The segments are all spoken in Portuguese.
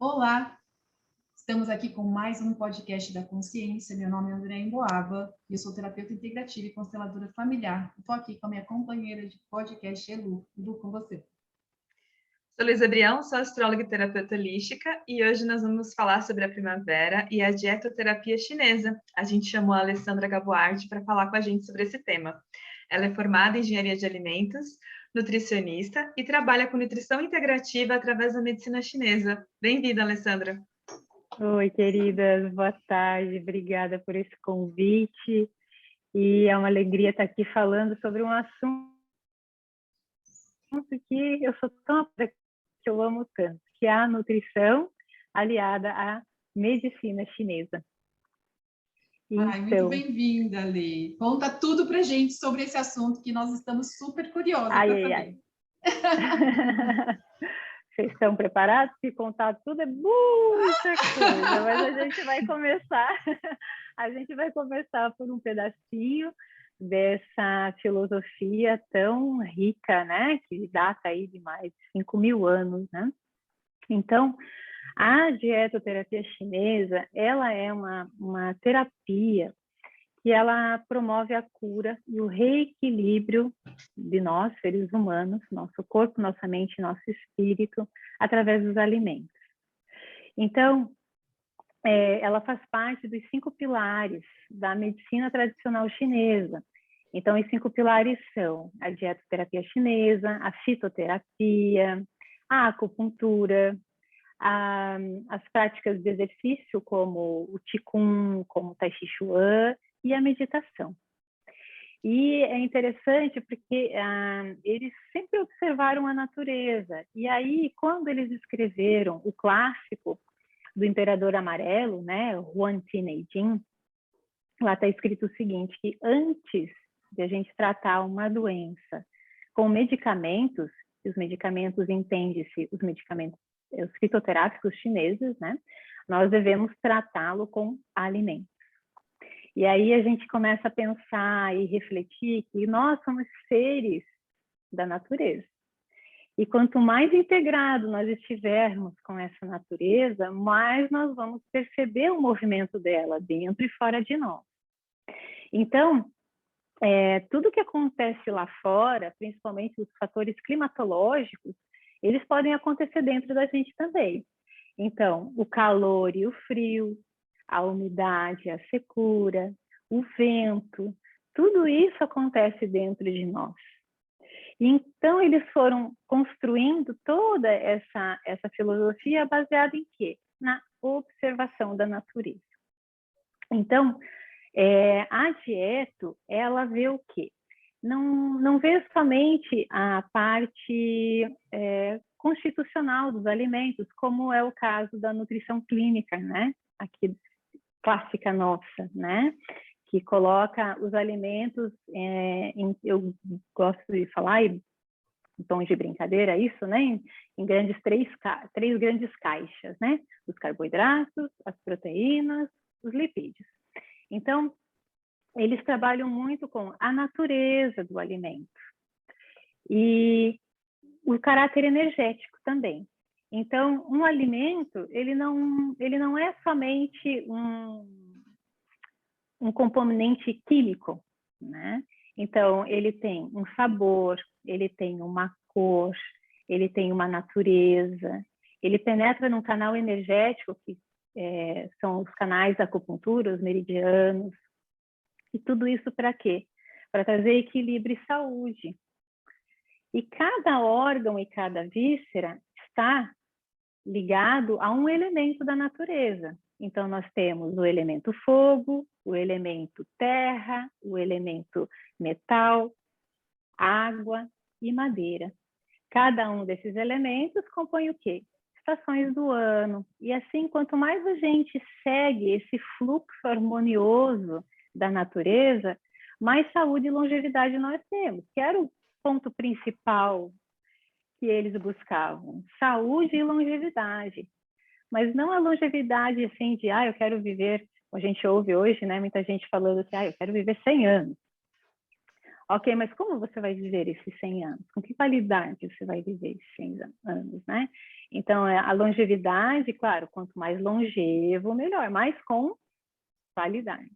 Olá, estamos aqui com mais um podcast da Consciência. Meu nome é André Emboaba e eu sou terapeuta integrativa e consteladora familiar. Estou aqui com a minha companheira de podcast, Elu. Elu, com você. Sou Luísa Brião, sou astróloga e terapeuta holística e hoje nós vamos falar sobre a primavera e a dietoterapia chinesa. A gente chamou a Alessandra Gaboardi para falar com a gente sobre esse tema. Ela é formada em engenharia de alimentos, nutricionista e trabalha com nutrição integrativa através da medicina chinesa. Bem-vinda, Alessandra. Oi, queridas, boa tarde, obrigada por esse convite. E é uma alegria estar aqui falando sobre um assunto que eu sou tão que eu amo tanto, que é a nutrição aliada à medicina chinesa. Muito bem-vinda, Lê. Conta tudo pra gente sobre esse assunto que nós estamos super curiosas para saber. Vocês estão preparados? Se contar tudo é muita coisa, mas a gente vai começar por um pedacinho dessa filosofia tão rica, né? Que data aí de mais de 5.000 anos, né? Então, a dietoterapia chinesa, ela é uma terapia que ela promove a cura e o reequilíbrio de nós, seres humanos, nosso corpo, nossa mente, nosso espírito, através dos alimentos. Então, ela faz parte dos 5 pilares da medicina tradicional chinesa. Então, os 5 pilares são a dietoterapia chinesa, a fitoterapia, a acupuntura, as práticas de exercício, como o Qigong, como o Tai Chi Chuan, e a meditação. E é interessante porque eles sempre observaram a natureza. E aí, quando eles escreveram o clássico do Imperador Amarelo, né, Huan Ti Neijing, lá está escrito o seguinte, que antes de a gente tratar uma doença com medicamentos, e os medicamentos, entende-se, os fitoterápicos chineses, né, nós devemos tratá-lo com alimentos. E aí a gente começa a pensar e refletir que nós somos seres da natureza. E quanto mais integrado nós estivermos com essa natureza, mais nós vamos perceber o movimento dela dentro e fora de nós. Então, tudo que acontece lá fora, principalmente os fatores climatológicos, eles podem acontecer dentro da gente também. Então, o calor e o frio, a umidade, a secura, o vento, tudo isso acontece dentro de nós. Então, eles foram construindo toda essa filosofia baseada em quê? Na observação da natureza. Então, a dieto, ela vê o quê? Não vê somente a parte constitucional dos alimentos, como é o caso da nutrição clínica, né? Aqui, clássica nossa, né? Que coloca os alimentos, eu gosto de falar, em tom de brincadeira, isso, né? Em três grandes caixas, né? Os carboidratos, as proteínas, os lipídios. Então, eles trabalham muito com a natureza do alimento e o caráter energético também. Então, um alimento, ele não é somente um componente químico, né? Então, ele tem um sabor, ele tem uma cor, ele tem uma natureza, ele penetra num canal energético, que são os canais da acupuntura, os meridianos, e tudo isso para quê? Para trazer equilíbrio e saúde. E cada órgão e cada víscera está ligado a um elemento da natureza. Então, nós temos o elemento fogo, o elemento terra, o elemento metal, água e madeira. Cada um desses elementos compõe o quê? Estações do ano. E assim, quanto mais a gente segue esse fluxo harmonioso da natureza, mais saúde e longevidade nós temos, que era o ponto principal que eles buscavam, saúde e longevidade. Mas não a longevidade assim de, eu quero viver, a gente ouve hoje, né, muita gente falando assim, eu quero viver 100 anos. Ok, mas como você vai viver esses 100 anos? Com que qualidade você vai viver esses 100 anos, né? Então, a longevidade, claro, quanto mais longevo, melhor, mas com qualidade.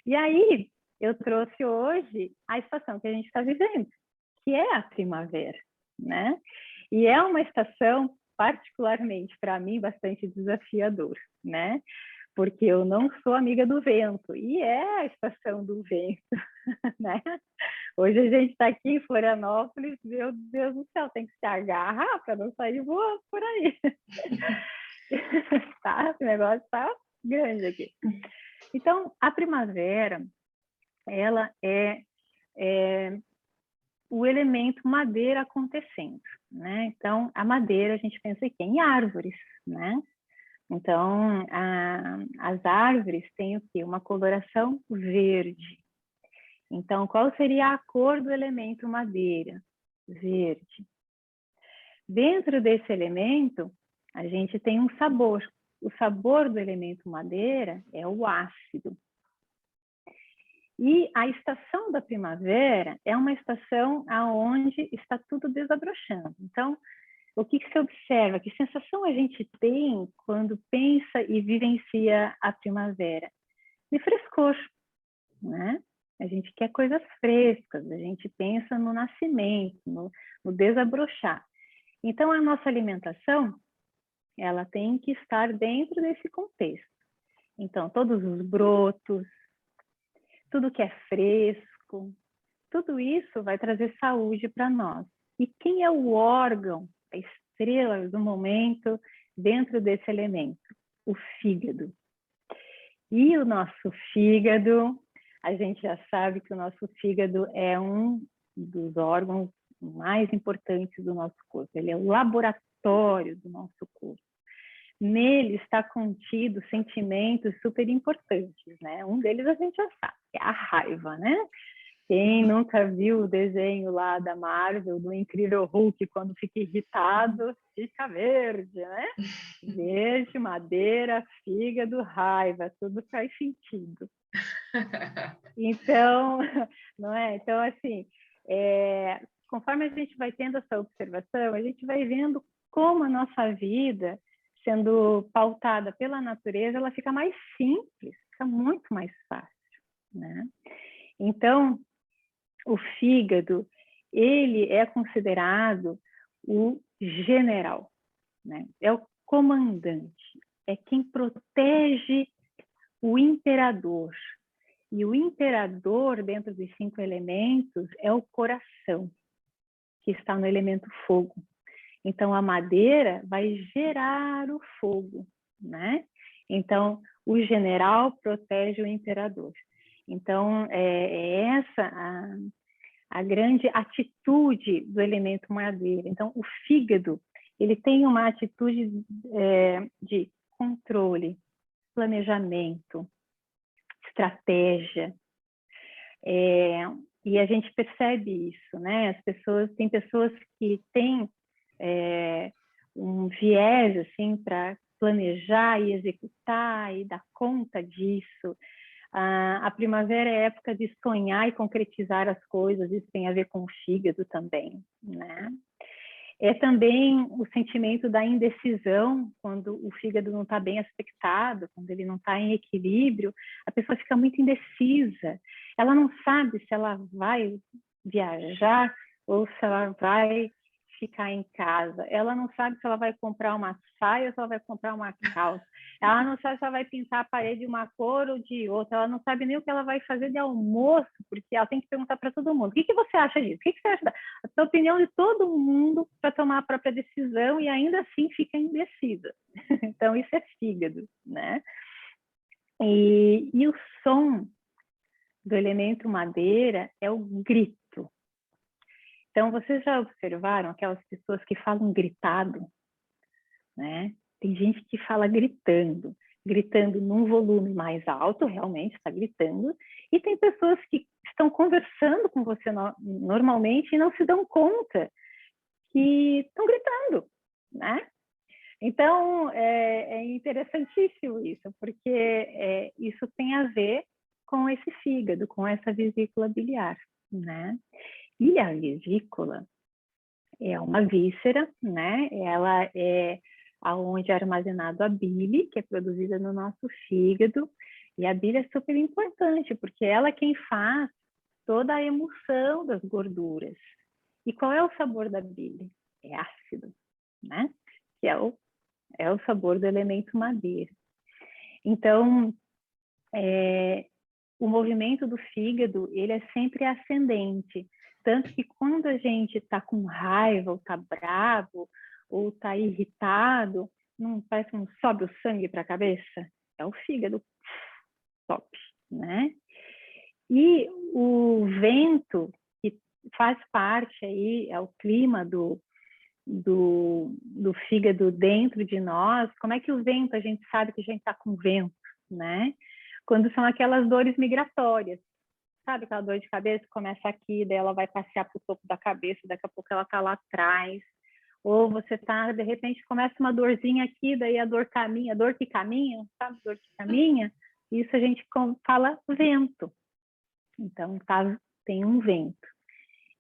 E aí, eu trouxe hoje a estação que a gente está vivendo, que é a primavera, né? E é uma estação, particularmente para mim, bastante desafiadora, né? Porque eu não sou amiga do vento, e é a estação do vento, né? Hoje a gente está aqui em Florianópolis, meu Deus do céu, tem que se agarrar para não sair voando por aí. Tá? O negócio está grande aqui. Então, a primavera, ela é o elemento madeira acontecendo, né? Então, a madeira, a gente pensa aqui em árvores, né? Então, as árvores têm o quê? Uma coloração verde. Então, qual seria a cor do elemento madeira? Verde. Dentro desse elemento, a gente tem um sabor. O sabor do elemento madeira é o ácido. E a estação da primavera é uma estação onde está tudo desabrochando. Então, o que se observa? Que sensação a gente tem quando pensa e vivencia a primavera? De frescor, né? A gente quer coisas frescas, a gente pensa no nascimento, no desabrochar. Então, a nossa alimentação, ela tem que estar dentro desse contexto. Então, todos os brotos, tudo que é fresco, tudo isso vai trazer saúde para nós. E quem é o órgão, a estrela do momento dentro desse elemento? O fígado. E o nosso fígado, a gente já sabe que o nosso fígado é um dos órgãos mais importantes do nosso corpo. Ele é o laboratório do nosso corpo. Nele está contido sentimentos super importantes, né? Um deles a gente já sabe, é a raiva, né? Quem nunca viu o desenho lá da Marvel, do Incrível Hulk, quando fica irritado, fica verde, né? Verde, madeira, fígado, raiva, tudo faz sentido. Então, não é? Então, assim, conforme a gente vai tendo essa observação, a gente vai vendo como a nossa vida, sendo pautada pela natureza, ela fica mais simples, fica muito mais fácil, né? Então, o fígado, ele é considerado o general, né? É o comandante, é quem protege o imperador. E o imperador, dentro dos 5 elementos, é o coração, que está no elemento fogo. Então, a madeira vai gerar o fogo, né? Então, o general protege o imperador. Então, é essa a grande atitude do elemento madeira. Então, o fígado, ele tem uma atitude de controle, planejamento, estratégia. E a gente percebe isso, né? Tem pessoas que têm um viés assim para planejar e executar e dar conta disso. A primavera é época de sonhar e concretizar as coisas, isso tem a ver com o fígado também, né? É também o sentimento da indecisão, quando o fígado não está bem aspectado, quando ele não está em equilíbrio, a pessoa fica muito indecisa. Ela não sabe se ela vai viajar ou se ela vai ficar em casa. Ela não sabe se ela vai comprar uma saia ou se ela vai comprar uma calça. Ela não sabe se ela vai pintar a parede de uma cor ou de outra. Ela não sabe nem o que ela vai fazer de almoço, porque ela tem que perguntar para todo mundo. O que você acha disso? O que você acha a opinião de todo mundo para tomar a própria decisão e ainda assim fica indecisa. Então, isso é fígado, né? E o som do elemento madeira é o grito. Então, vocês já observaram aquelas pessoas que falam gritado, né? Tem gente que fala gritando num volume mais alto, realmente está gritando, e tem pessoas que estão conversando com você normalmente e não se dão conta que estão gritando, né? Então, é interessantíssimo isso, porque isso tem a ver com esse fígado, com essa vesícula biliar, né? E a vesícula, é uma víscera, né? Ela é aonde é armazenado a bile, que é produzida no nosso fígado, e a bile é super importante, porque ela é quem faz toda a emulsão das gorduras. E qual é o sabor da bile? É ácido, né? Que é o sabor do elemento madeira. Então, o movimento do fígado, ele é sempre ascendente. Tanto que quando a gente está com raiva, ou está bravo, ou está irritado, não parece que não sobe o sangue para a cabeça? É o fígado top, né? E o vento, que faz parte aí, é o clima do fígado dentro de nós. Como é que o vento, a gente sabe que a gente está com vento, né? Quando são aquelas dores migratórias. Sabe aquela dor de cabeça que começa aqui, daí ela vai passear para o topo da cabeça, daqui a pouco ela está lá atrás. Ou você tá, de repente, começa uma dorzinha aqui, daí a dor caminha, a dor que caminha, sabe? Dor que caminha. Isso a gente fala vento. Então, tem um vento.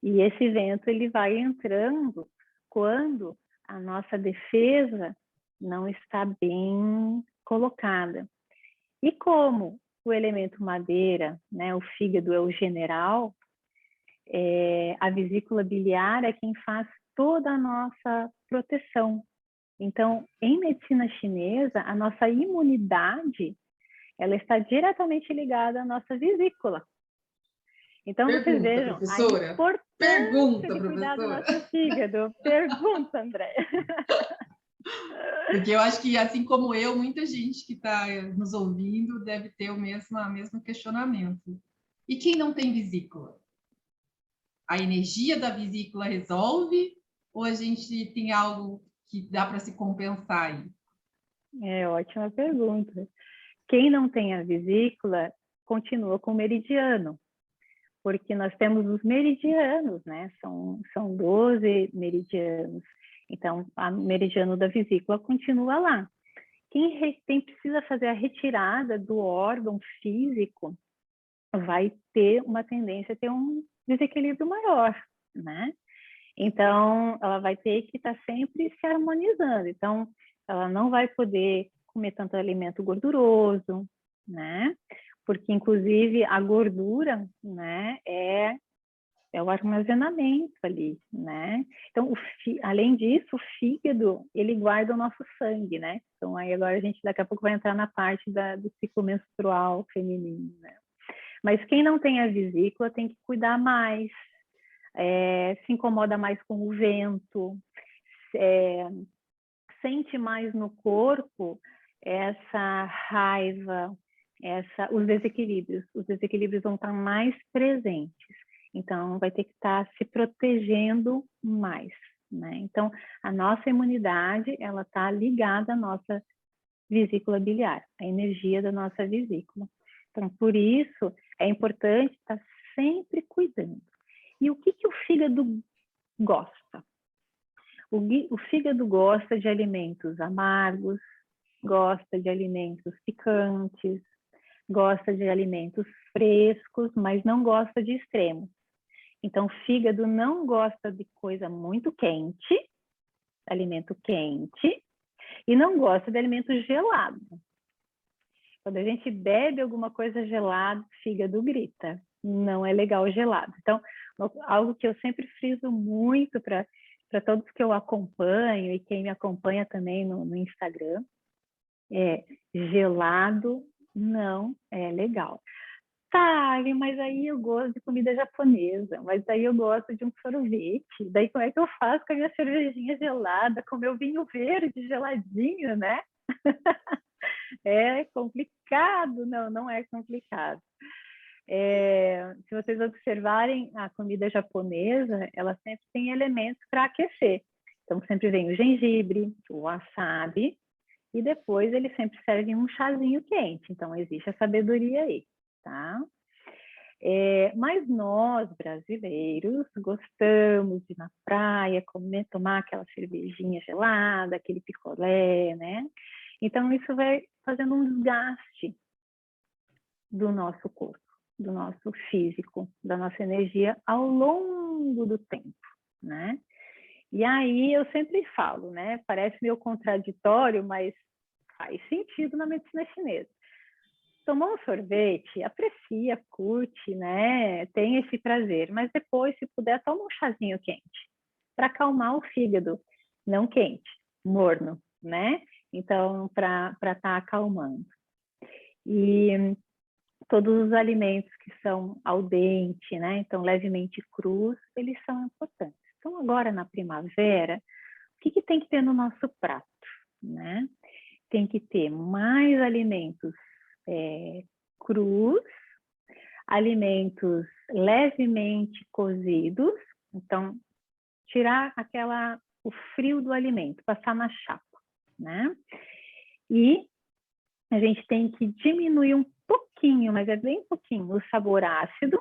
E esse vento, ele vai entrando quando a nossa defesa não está bem colocada. E como o elemento madeira, né, o fígado é o general, a vesícula biliar é quem faz toda a nossa proteção. Então, em medicina chinesa, a nossa imunidade, ela está diretamente ligada à nossa vesícula. Então, vocês vejam a importância de cuidar do nosso fígado. Pergunta, André. Porque eu acho que, assim como eu, muita gente que está nos ouvindo deve ter o mesmo questionamento. E quem não tem vesícula? A energia da vesícula resolve? Ou a gente tem algo que dá para se compensar aí? Ótima pergunta. Quem não tem a vesícula continua com o meridiano, porque nós temos os meridianos, né? São 12 meridianos. Então, o meridiano da vesícula continua lá. Quem precisa fazer a retirada do órgão físico vai ter uma tendência a ter um desequilíbrio maior, né? Então, ela vai ter que estar sempre se harmonizando. Então, ela não vai poder comer tanto alimento gorduroso, né? Porque, inclusive, a gordura, né, é o armazenamento ali, né? Então, além disso, o fígado, ele guarda o nosso sangue, né? Então, aí agora a gente daqui a pouco vai entrar na parte do ciclo menstrual feminino, né? Mas quem não tem a vesícula tem que cuidar mais, se incomoda mais com o vento, sente mais no corpo essa raiva, os desequilíbrios vão estar mais presentes. Então, vai ter que estar se protegendo mais, né? Então, a nossa imunidade, ela está ligada à nossa vesícula biliar, a energia da nossa vesícula. Então, por isso, é importante estar sempre cuidando. E o que o fígado gosta? O fígado gosta de alimentos amargos, gosta de alimentos picantes, gosta de alimentos frescos, mas não gosta de extremos. Então, o fígado não gosta de coisa muito quente, alimento quente, e não gosta de alimento gelado. Quando a gente bebe alguma coisa gelada, o fígado grita. Não é legal gelado. Então, algo que eu sempre friso muito para todos que eu acompanho e quem me acompanha também no Instagram, gelado não é legal. Tá, mas aí eu gosto de comida japonesa, mas aí eu gosto de um sorvete. Daí como é que eu faço com a minha cervejinha gelada, com o meu vinho verde geladinho, né? É complicado. Não é complicado. Se vocês observarem a comida japonesa, ela sempre tem elementos para aquecer. Então sempre vem o gengibre, o wasabi, e depois eles sempre servem um chazinho quente. Então existe a sabedoria aí. Tá? Mas nós, brasileiros, gostamos de ir na praia, tomar aquela cervejinha gelada, aquele picolé, né? Então, isso vai fazendo um desgaste do nosso corpo, do nosso físico, da nossa energia ao longo do tempo, né? E aí eu sempre falo, né? Parece meio contraditório, mas faz sentido na medicina chinesa. Tomou um sorvete, aprecia, curte, né? Tem esse prazer, mas depois, se puder, toma um chazinho quente para acalmar o fígado, não quente, morno, né? Então, para estar acalmando. E todos os alimentos que são al dente, né? Então, levemente crus, eles são importantes. Então, agora na primavera, o que tem que ter no nosso prato, né? Tem que ter mais alimentos crus, alimentos levemente cozidos, então tirar o frio do alimento, passar na chapa, né? E a gente tem que diminuir um pouquinho, mas é bem pouquinho, o sabor ácido,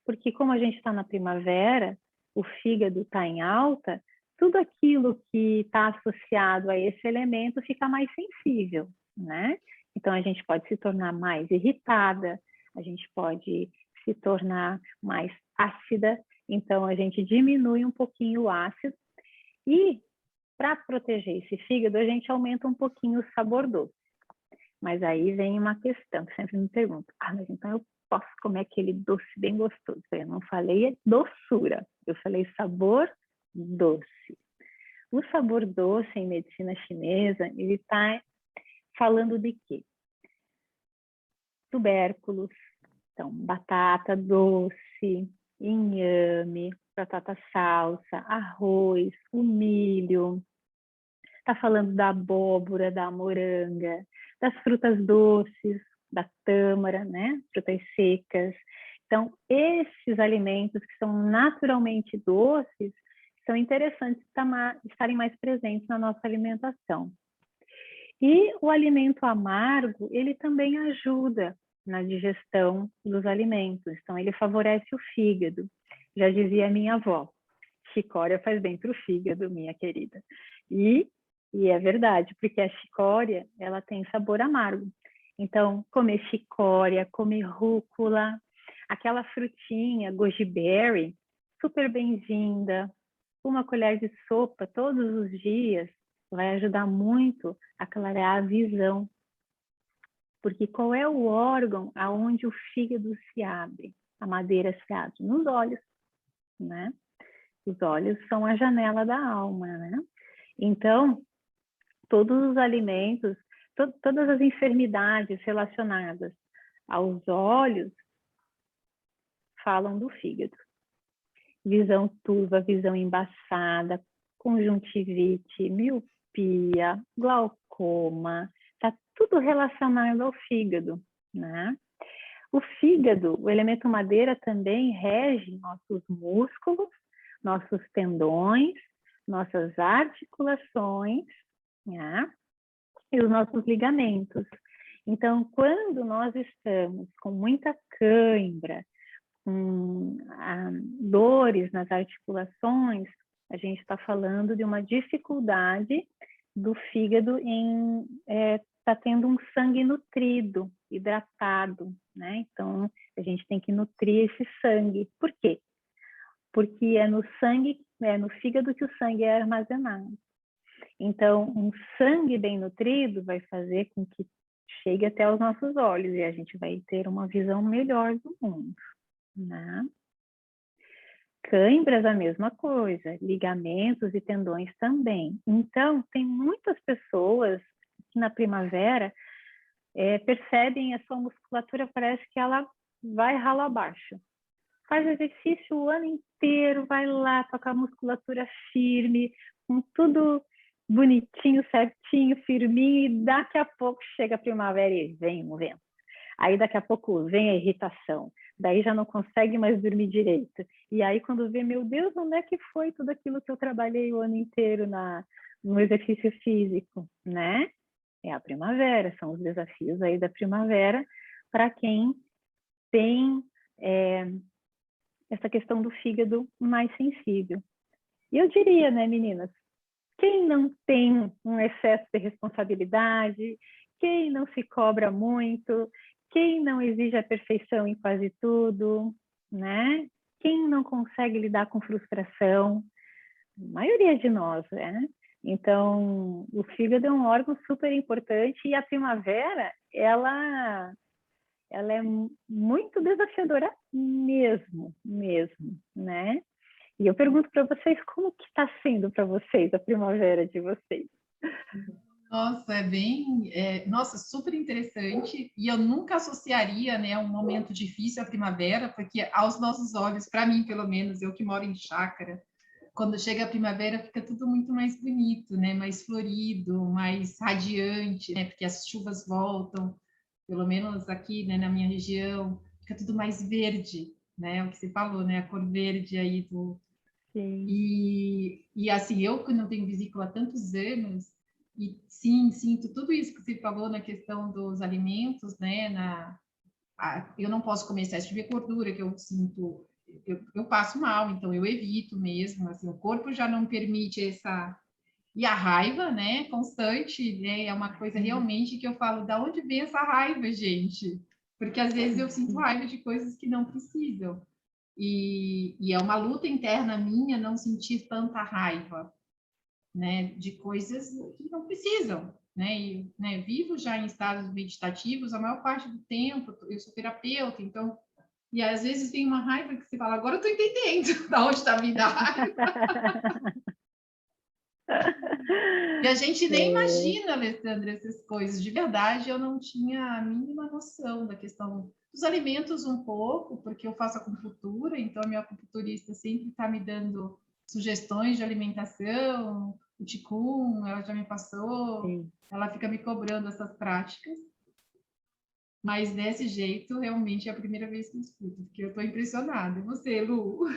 porque como a gente está na primavera, o fígado está em alta, tudo aquilo que está associado a esse elemento fica mais sensível, né? Então, a gente pode se tornar mais irritada, a gente pode se tornar mais ácida, então a gente diminui um pouquinho o ácido e, para proteger esse fígado, a gente aumenta um pouquinho o sabor doce. Mas aí vem uma questão que sempre me perguntam, mas então eu posso comer aquele doce bem gostoso? Eu não falei doçura, eu falei sabor doce. O sabor doce em medicina chinesa, ele está falando de quê? Tubérculos, então batata doce, inhame, batata salsa, arroz, o milho. Está falando da abóbora, da moranga, das frutas doces, da tâmara, né? Frutas secas. Então, esses alimentos que são naturalmente doces são interessantes estarem mais presentes na nossa alimentação. E o alimento amargo, ele também ajuda na digestão dos alimentos. Então, ele favorece o fígado. Já dizia a minha avó, chicória faz bem para o fígado, minha querida. E é verdade, porque a chicória, ela tem sabor amargo. Então, comer chicória, comer rúcula, aquela frutinha, goji berry, super bem-vinda. Uma colher de sopa todos os dias vai ajudar muito a clarear a visão. Porque qual é o órgão aonde o fígado se abre, a madeira se abre? Nos olhos, né? Os olhos são a janela da alma, né? Então, todos os alimentos, todas as enfermidades relacionadas aos olhos falam do fígado. Visão turva, visão embaçada, conjuntivite, miopia, glaucoma, está tudo relacionado ao fígado, né? O fígado, o elemento madeira também rege nossos músculos, nossos tendões, nossas articulações, né? E os nossos ligamentos. Então, quando nós estamos com muita cãibra, dores nas articulações, a gente está falando de uma dificuldade do fígado em tá tendo um sangue nutrido, hidratado, né? Então, a gente tem que nutrir esse sangue. Por quê? Porque é no fígado que o sangue é armazenado. Então, um sangue bem nutrido vai fazer com que chegue até os nossos olhos e a gente vai ter uma visão melhor do mundo, né? Cãibras, a mesma coisa, ligamentos e tendões também. Então, tem muitas pessoas que na primavera percebem a sua musculatura, parece que ela vai ralo abaixo. Faz exercício o ano inteiro, vai lá, toca a musculatura firme, com tudo bonitinho, certinho, firminho, e daqui a pouco chega a primavera e vem o vento. Aí daqui a pouco vem a irritação, daí já não consegue mais dormir direito. E aí quando vê, meu Deus, onde é que foi tudo aquilo que eu trabalhei o ano inteiro no exercício físico, né? É a primavera, são os desafios aí da primavera para quem tem essa questão do fígado mais sensível. E eu diria, né, meninas, quem não tem um excesso de responsabilidade, quem não se cobra muito, quem não exige a perfeição em quase tudo, né? Quem não consegue lidar com frustração, maioria de nós, né? Então, o fígado é um órgão super importante e a primavera, ela é muito desafiadora mesmo, né? E eu pergunto para vocês, como que está sendo para vocês a primavera de vocês? Nossa, nossa, super interessante. E eu nunca associaria, né, um momento difícil à primavera, porque aos nossos olhos, para mim, pelo menos, eu que moro em chácara, quando chega a primavera fica tudo muito mais bonito, né, mais florido, mais radiante, né, porque as chuvas voltam, pelo menos aqui, né, na minha região, fica tudo mais verde, né, o que você falou, né, a cor verde aí do... Sim. E assim, eu que não tenho vesícula há tantos anos, e sim, sinto tudo isso que você falou na questão dos alimentos, né? Eu não posso comer excesso de gordura, que eu sinto, eu passo mal, então eu evito mesmo, assim, o corpo já não permite essa... E a raiva, né, constante, né, é uma coisa realmente que eu falo, da onde vem essa raiva, gente? Porque às vezes eu sinto raiva de coisas que não precisam. E é uma luta interna minha não sentir tanta raiva, né, de coisas que não precisam, né? E, né, vivo já em estados meditativos a maior parte do tempo, eu sou terapeuta, então, e às vezes tem uma raiva que você fala, agora eu tô entendendo de onde está vindo a raiva. E a gente nem imagina, Alessandra, essas coisas. De verdade, eu não tinha a mínima noção da questão dos alimentos um pouco, porque eu faço acupuntura, então a minha acupunturista sempre está me dando sugestões de alimentação, o Qigong, ela já me passou, Sim. ela fica me cobrando essas práticas. Mas desse jeito, realmente é a primeira vez que eu escuto, porque eu estou impressionada. E você, Lu?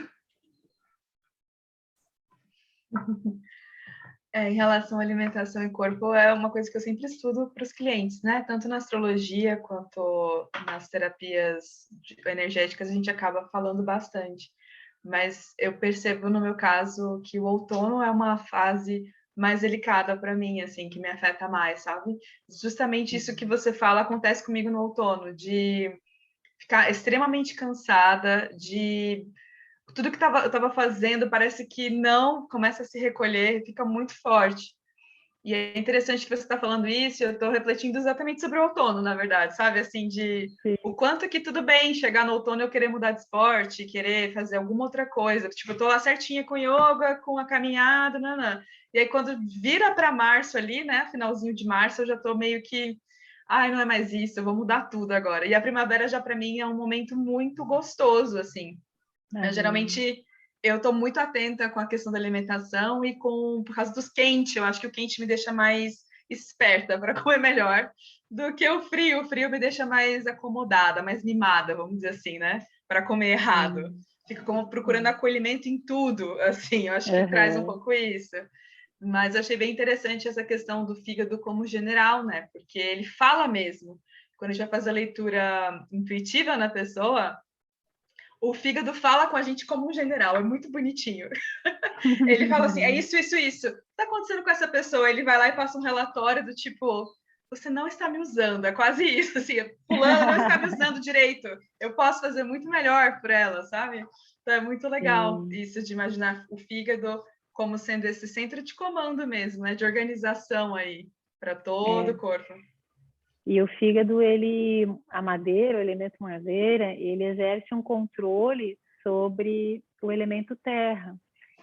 Em relação à alimentação e corpo, é uma coisa que eu sempre estudo para os clientes, né? Tanto na astrologia quanto nas terapias energéticas, a gente acaba falando bastante. Mas eu percebo, no meu caso, que o outono é uma fase mais delicada para mim, assim, que me afeta mais, sabe? Justamente isso que você fala acontece comigo no outono, de ficar extremamente cansada, de tudo que eu estava fazendo parece que não começa a se recolher, fica muito forte. E é interessante que você está falando isso, eu estou refletindo exatamente sobre o outono, na verdade, sabe? Assim, de Sim. o quanto que tudo bem chegar no outono e eu querer mudar de esporte, querer fazer alguma outra coisa. Tipo, eu tô lá certinha com yoga, com a caminhada, nanã. E aí, quando vira para março ali, né, finalzinho de março, eu já tô meio que, ai, não é mais isso, eu vou mudar tudo agora. E a primavera já para mim é um momento muito gostoso, assim. Geralmente eu estou muito atenta com a questão da alimentação e por causa dos quentes, eu acho que o quente me deixa mais esperta para comer melhor do que o frio. O frio me deixa mais acomodada, mais mimada, vamos dizer assim, né? Para comer errado. Fico como procurando acolhimento em tudo, assim, eu acho que traz um pouco isso. Mas eu achei bem interessante essa questão do fígado como general, né? Porque ele fala mesmo. Quando a gente vai fazer a leitura intuitiva na pessoa, o fígado fala com a gente como um general, é muito bonitinho. Ele fala assim, é isso, isso, isso. O que está acontecendo com essa pessoa? Ele vai lá e passa um relatório do tipo, você não está me usando, é quase isso, assim, fulano não está me usando direito, eu posso fazer muito melhor por ela, sabe? Então é muito legal isso de imaginar o fígado como sendo esse centro de comando mesmo, né? De organização aí para todo o corpo. E o fígado, a madeira, o elemento madeira, ele exerce um controle sobre o elemento terra.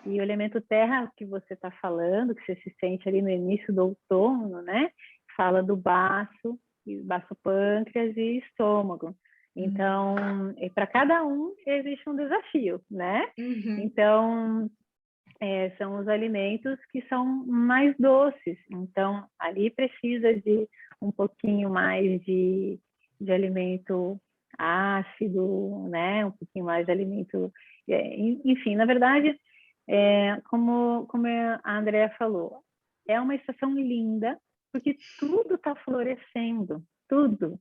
E o elemento terra que você está falando, que você se sente ali no início do outono, né? Fala do baço pâncreas e estômago. Então, para cada um existe um desafio, né? Então, são os alimentos que são mais doces. Então, ali precisa de um pouquinho mais de alimento ácido, né? Um pouquinho mais de alimento... enfim, na verdade, como a Andrea falou, é uma estação linda, porque tudo está florescendo, tudo.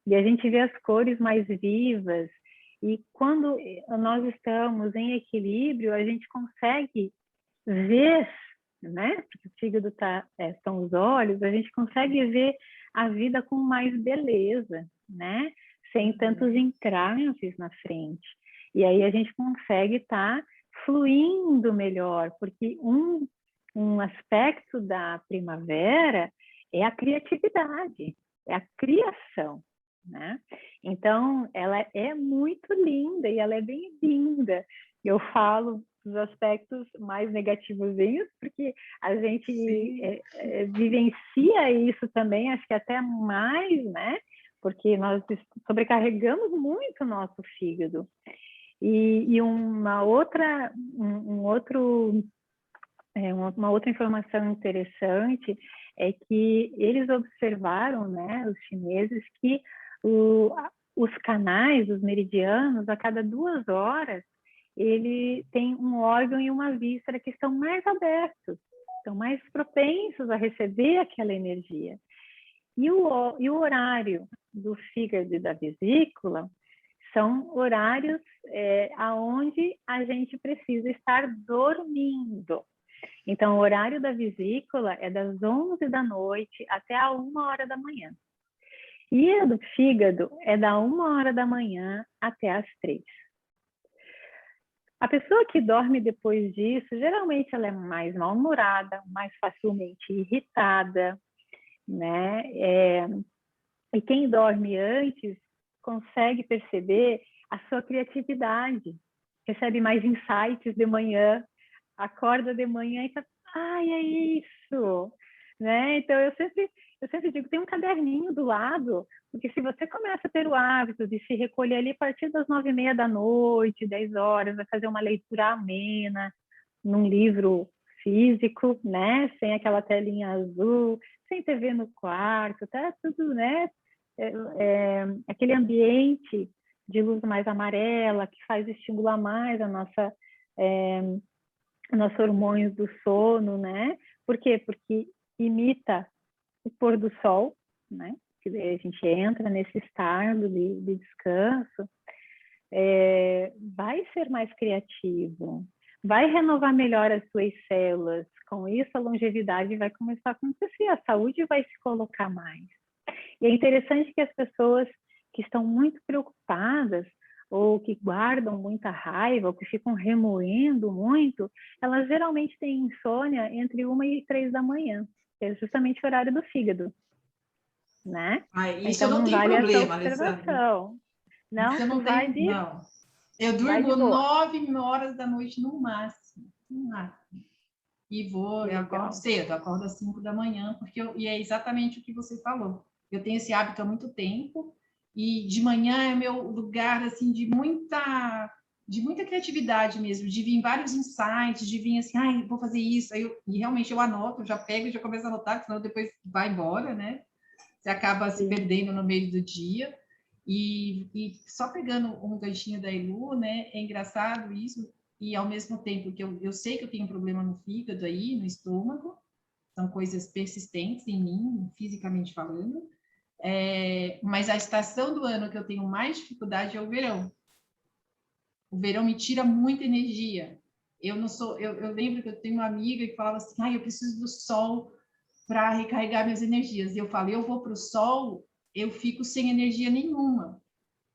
E a gente vê as cores mais vivas, e quando nós estamos em equilíbrio, a gente consegue ver, né? Porque o fígado são os olhos, a gente consegue ver a vida com mais beleza, né? Sem tantos entraves na frente. E aí a gente consegue estar fluindo melhor, porque um aspecto da primavera é a criatividade, é a criação, né? Então, ela é muito linda e ela é bem-vinda. Eu falo dos aspectos mais negativozinhos, porque a gente vivencia isso também, acho que até mais, né? Porque nós sobrecarregamos muito o nosso fígado. E uma outra informação interessante é que eles observaram, né, os chineses, que os canais, os meridianos, a cada 2 horas, ele tem um órgão e uma víscera que estão mais abertos, estão mais propensos a receber aquela energia. E o horário do fígado e da vesícula são horários aonde a gente precisa estar dormindo. Então, o horário da vesícula é das 11 da noite até a 1 hora da manhã. E a do fígado é da 1 hora da manhã até as 3. A pessoa que dorme depois disso, geralmente ela é mais mal-humorada, mais facilmente irritada, né? E quem dorme antes consegue perceber a sua criatividade, recebe mais insights de manhã, acorda de manhã e fala, ai, é isso, né? Então, eu sempre digo, tem um caderninho do lado, porque se você começa a ter o hábito de se recolher ali a partir das 9h30 da noite, 10 horas, vai fazer uma leitura amena, num livro físico, né? Sem aquela telinha azul, sem TV no quarto, tá tudo, né? Aquele ambiente de luz mais amarela que faz estimular mais nossos hormônios do sono, né? Por quê? Porque imita o pôr do sol, né? Que a gente entra nesse estado de descanso, vai ser mais criativo, vai renovar melhor as suas células. Com isso, a longevidade vai começar a acontecer, a saúde vai se colocar mais. E é interessante que as pessoas que estão muito preocupadas ou que guardam muita raiva, ou que ficam remoendo muito, elas geralmente têm insônia entre 1 e 3 da manhã, que é justamente o horário do fígado, né? Isso então não tem vale essa problema, Alessandra. observação. Não, Isso não vai tem, de... não. Eu vai de durmo boa. 9 horas da noite no máximo. E eu acordo cedo, eu acordo às 5 da manhã, e é exatamente o que você falou. Eu tenho esse hábito há muito tempo, e de manhã é meu lugar, assim, de muita criatividade mesmo, de vir vários insights, de vir assim, ai, vou fazer isso, e realmente eu anoto, eu já pego e já começo a anotar, senão depois vai embora, né? Você acaba se perdendo no meio do dia. E só pegando um ganchinho da Elu, né? É engraçado isso, e ao mesmo tempo que eu sei que eu tenho um problema no fígado aí, no estômago, são coisas persistentes em mim, fisicamente falando, mas a estação do ano que eu tenho mais dificuldade é o verão. O verão me tira muita energia. Eu lembro que eu tenho uma amiga que falava assim, eu preciso do sol para recarregar minhas energias. E eu falo, eu vou para o sol, eu fico sem energia nenhuma.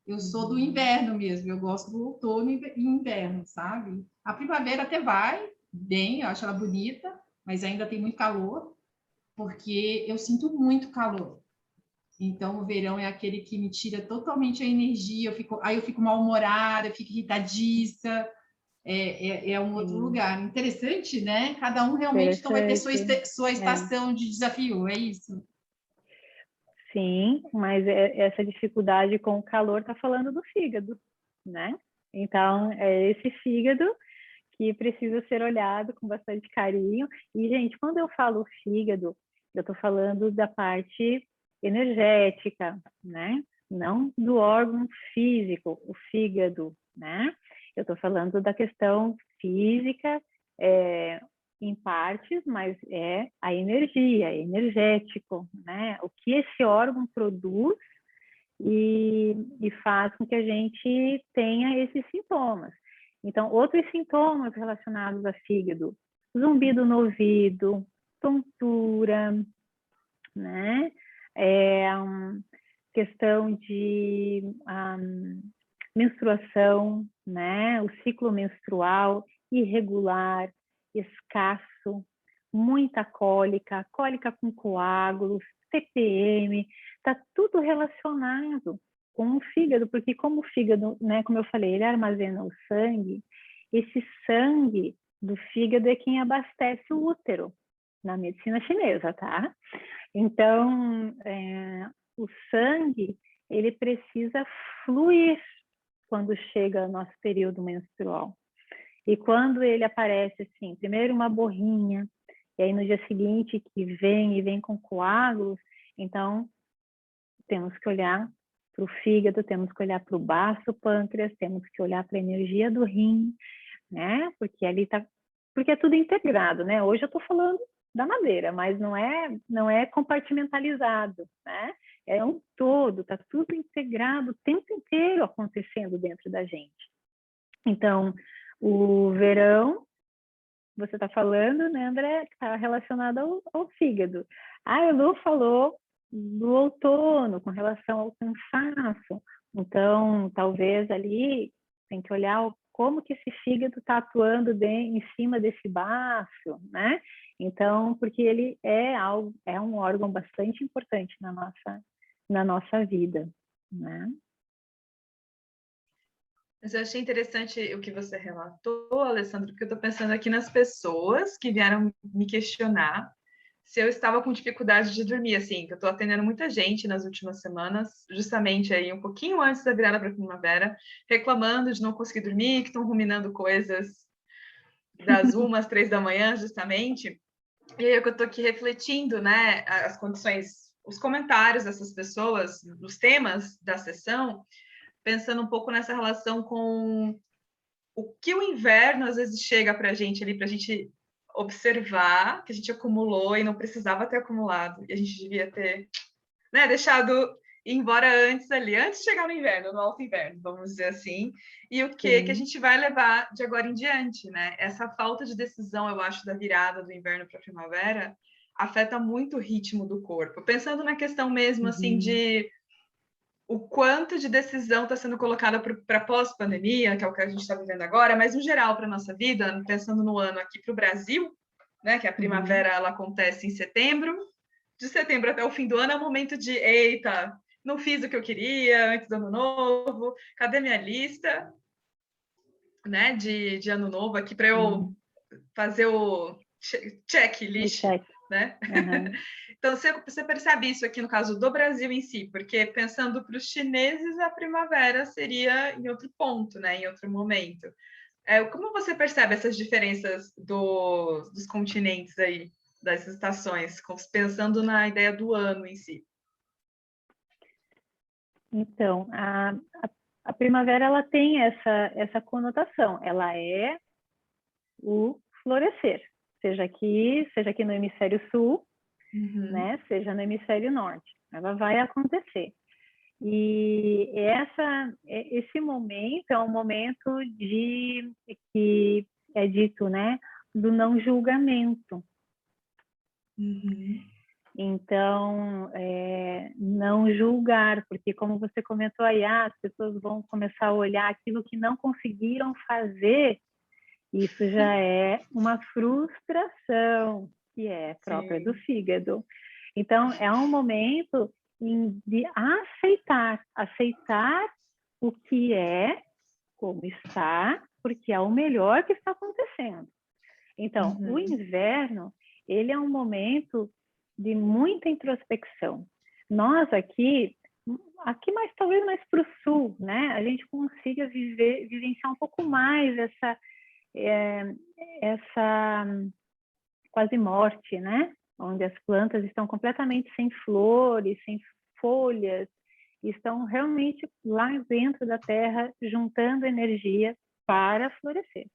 Eu sou do inverno mesmo, eu gosto do outono e inverno, sabe? A primavera até vai bem, eu acho ela bonita, mas ainda tem muito calor, porque eu sinto muito calor. Então, o verão é aquele que me tira totalmente a energia, aí eu fico mal-humorada, eu fico irritadiça, é um outro lugar. Interessante, né? Cada um realmente então, vai ter sua estação de desafio, é isso? Sim, mas essa dificuldade com o calor está falando do fígado, né? Então, é esse fígado que precisa ser olhado com bastante carinho. E, gente, quando eu falo fígado, eu estou falando da parte energética, né? Não do órgão físico, o fígado, né? Eu estou falando da questão física, em partes, mas é a energia, é energético, né? O que esse órgão produz e faz com que a gente tenha esses sintomas. Então, outros sintomas relacionados a fígado, zumbido no ouvido, tontura, né? Questão de menstruação, né? O ciclo menstrual, irregular, escasso, muita cólica, cólica com coágulos, TPM, está tudo relacionado com o fígado, porque como o fígado, né, como eu falei, ele armazena o sangue, esse sangue do fígado é quem abastece o útero, na medicina chinesa, tá? Então, o sangue, ele precisa fluir quando chega o nosso período menstrual. E quando ele aparece assim, primeiro uma borrinha, e aí no dia seguinte que vem com coágulos, então temos que olhar para o fígado, temos que olhar para o baço pâncreas, temos que olhar para a energia do rim, né? Porque ali tá, porque é tudo integrado, né? Hoje eu estou falando da madeira, mas não é compartimentalizado, né? É um todo, tá tudo integrado o tempo inteiro acontecendo dentro da gente. Então, o verão, você está falando, né, André, está relacionado ao fígado. A Elu falou do outono, com relação ao cansaço. Então, talvez ali tem que olhar como que esse fígado está atuando em cima desse baço, né? Então, porque ele é um órgão bastante importante na nossa vida, né? Mas eu achei interessante o que você relatou, Alessandro, porque eu estou pensando aqui nas pessoas que vieram me questionar se eu estava com dificuldade de dormir, assim, que eu estou atendendo muita gente nas últimas semanas, justamente aí um pouquinho antes da virada para a primavera, reclamando de não conseguir dormir, que estão ruminando coisas das 1 às 3 da manhã, justamente. E aí eu estou aqui refletindo, né, as condições, os comentários dessas pessoas, os temas da sessão, pensando um pouco nessa relação com o que o inverno às vezes chega para a gente ali, para a gente observar que a gente acumulou e não precisava ter acumulado, e a gente devia ter, né, deixado ir embora antes ali, antes de chegar no inverno, no alto inverno, vamos dizer assim, e o que a gente vai levar de agora em diante, né? Essa falta de decisão, eu acho, da virada do inverno para a primavera, afeta muito o ritmo do corpo. Pensando na questão mesmo, assim, de o quanto de decisão está sendo colocada para pós-pandemia, que é o que a gente está vivendo agora, mas no geral para a nossa vida, pensando no ano aqui para o Brasil, né, que a primavera ela acontece em setembro, de setembro até o fim do ano é um momento de, eita, não fiz o que eu queria antes do ano novo, cadê minha lista, né, de ano novo aqui para eu fazer o checklist, né? Então, você percebe isso aqui no caso do Brasil em si, porque pensando para os chineses, a primavera seria em outro ponto, né? Em outro momento. Como você percebe essas diferenças dos continentes aí, das estações, pensando na ideia do ano em si? Então, a primavera ela tem essa conotação, ela é o florescer, seja aqui no hemisfério sul, né, seja no hemisfério norte, ela vai acontecer. E esse momento é um momento que é dito, né, do não julgamento. Então, não julgar, porque como você comentou aí, as pessoas vão começar a olhar aquilo que não conseguiram fazer, isso já é uma frustração que é própria do fígado. Então, é um momento de aceitar o que é, como está, porque é o melhor que está acontecendo. Então, o inverno, ele é um momento de muita introspecção. Nós aqui mais talvez mais para o sul, né? A gente consiga vivenciar um pouco mais essa quase morte, né? Onde as plantas estão completamente sem flores, sem folhas, estão realmente lá dentro da terra juntando energia para florescer.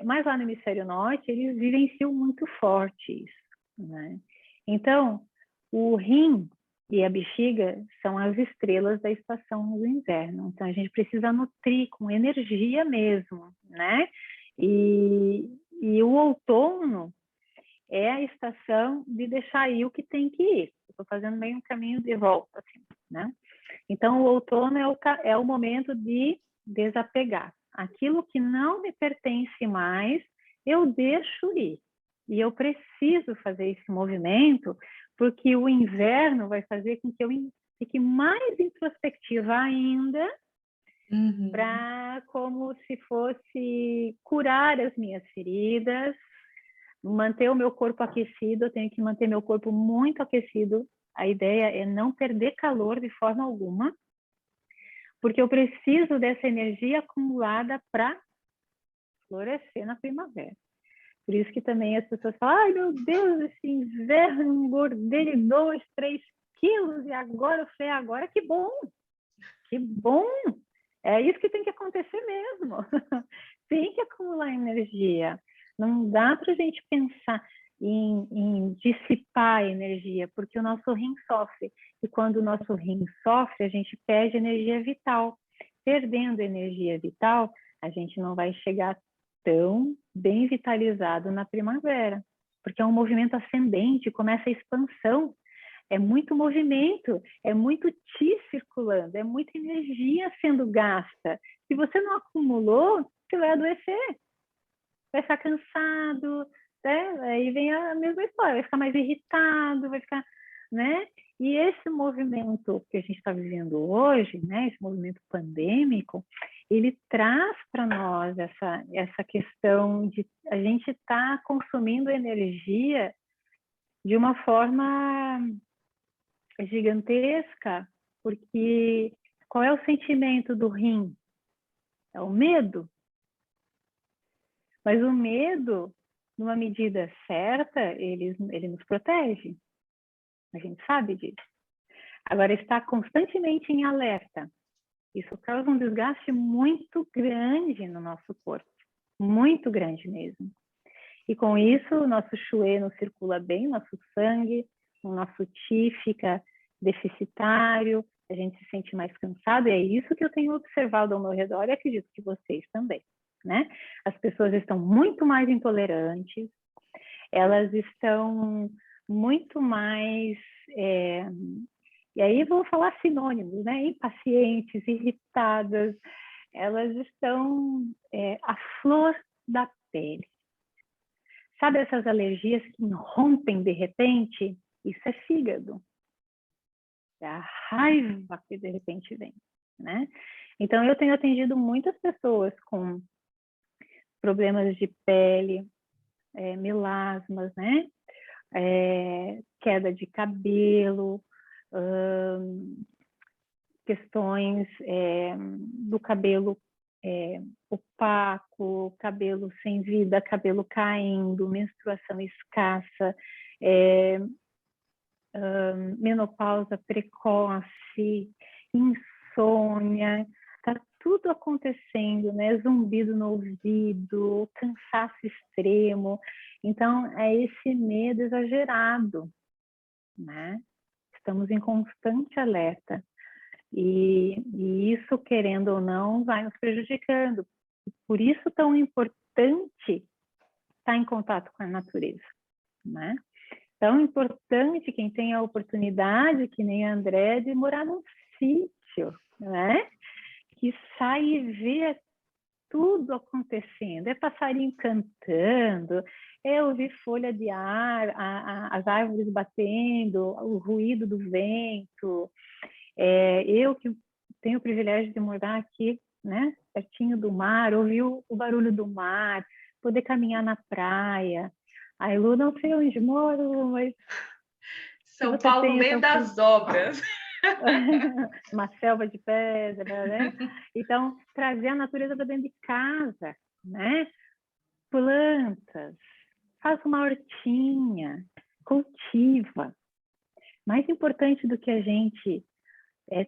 Mas lá no hemisfério norte, eles vivenciam muito forte isso, né? Então, o rim e a bexiga são as estrelas da estação do inverno. Então, a gente precisa nutrir com energia mesmo, né? E o outono é a estação de deixar ir o que tem que ir. Estou fazendo meio um caminho de volta, assim, né? Então, o outono é o momento de desapegar. aquilo que não me pertence mais, eu deixo ir. E eu preciso fazer esse movimento, porque o inverno vai fazer com que eu fique mais introspectiva ainda, para como se fosse curar as minhas feridas, manter o meu corpo aquecido. Eu tenho que manter meu corpo muito aquecido. A ideia é não perder calor de forma alguma, porque eu preciso dessa energia acumulada para florescer na primavera. Por isso que também as pessoas falam, ai meu Deus, esse inverno engordei 2, 3 quilos, e agora eu falei, agora que bom, que bom. É isso que tem que acontecer mesmo. Tem que acumular energia. Não dá para a gente pensar em dissipar a energia, porque o nosso rim sofre. E quando o nosso rim sofre, a gente perde energia vital. Perdendo energia vital, a gente não vai chegar tão bem vitalizado na primavera, porque é um movimento ascendente, começa a expansão. É muito movimento, é muito chi circulando, é muita energia sendo gasta. Se você não acumulou, você vai adoecer, vai ficar cansado, né? Aí vem a mesma história, vai ficar mais irritado, vai ficar, né? E esse movimento que a gente está vivendo hoje, né? Esse movimento pandêmico, ele traz para nós essa questão de a gente estar consumindo energia de uma forma gigantesca, porque qual é o sentimento do rim? É o medo. Mas o medo, numa medida certa, ele nos protege. A gente sabe disso. Agora, está constantemente em alerta. Isso causa um desgaste muito grande no nosso corpo. Muito grande mesmo. E com isso, o nosso chuê não circula bem, nosso sangue, o nosso chi fica deficitário, a gente se sente mais cansado, e é isso que eu tenho observado ao meu redor, e acredito que vocês também, né? As pessoas estão muito mais intolerantes, elas estão muito mais, e aí vou falar sinônimos, né? Impacientes, irritadas, elas estão à flor da pele. Sabe essas alergias que rompem de repente? Isso é fígado. É a raiva que de repente vem, né? Então, eu tenho atendido muitas pessoas com problemas de pele, melasmas, né? Queda de cabelo, questões do cabelo opaco, cabelo sem vida, cabelo caindo, menstruação escassa, menopausa precoce, insônia, tá tudo acontecendo, né? Zumbido no ouvido, cansaço extremo. Então, é esse medo exagerado, né? Estamos em constante alerta. E isso, querendo ou não, vai nos prejudicando. Por isso, tão importante estar em contato com a natureza, né? Tão importante quem tem a oportunidade, que nem a André, de morar num sítio, né? Que sai e vê tudo acontecendo. É passarinho cantando, é ouvir folha de ar, as árvores batendo, o ruído do vento. Eu que tenho o privilégio de morar aqui, né? Pertinho do mar, ouvir o barulho do mar, poder caminhar na praia. A Lu não sei onde moro, mas... São Paulo, no meio das obras. Uma selva de pedra, né? Então, trazer a natureza para dentro de casa, né? Plantas, faz uma hortinha, cultiva. Mais importante do que a gente